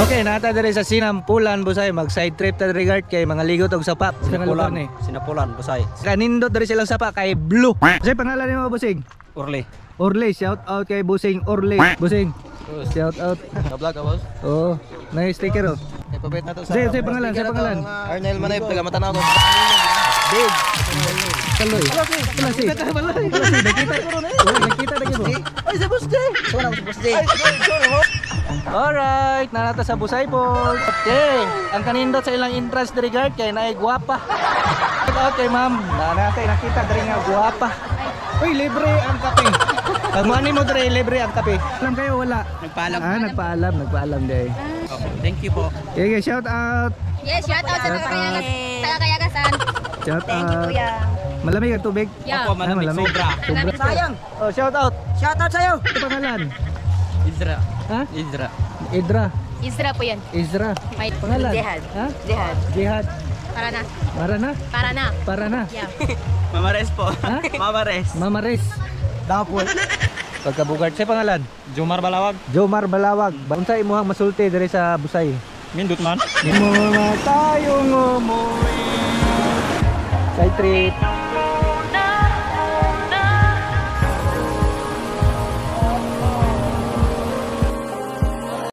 Okay, nata diri sa Sinampulan Busay, mag side trip ta regard kay mga ligot og sapa. Sinapulan, Busay. Kanindot diri silang sapa kay Blue. Say pangalan nimo Busing? Orly. Orly, shout out kay Busing Orly. Busing. Shout out. Ka-vlog ka, boss? Oh, nice sticker oh. Ipabait na to sa... Say pangalan, say pangalan. Arnel Manayb, taga Matanaw. Big. Kaloy. Wala si. Nakita ko ron eh. Nakita na gyud. Ay, sa Boss Jay! Saan ako sa Boss Jay? Ay, sorry mo. Alright, nanata sa Busay po. Okay, ang kanindot sa ilang entrance diri guard kay naay guwapa. Okay, ma'am. Nanatay nakita diri nga guwapa. Uy, libre ang kape. Pag mo mo diri libre ang kape. Alam kayo wala. Nagpaalam. Nagpaalam day. Thank you po. Okay, shout out. Yes, shout out sa Tagayagasan. Shout Thank you, out. kuya. Malamig ang tubig. Yeah. Opo, malamig. Sobra. Sayang. Oh, shout out. Shout out sa'yo. Ano pangalan? Izra. Ha? Izra. Idra. Isra po yan. Izra. May Pangalan? Jihad. Ha? Jihad. Jihad. Para na. Marana? Para na. Para na. Yeah. Mamares po. Ha? Mamares. Mamares. Dapol. Pagkabugard sa pangalan? Jomar Balawag. Jomar Balawag. Unsa imuhang masulti diri sa Busay? Mindut man. Di mo na tayong umuwi. Side trip.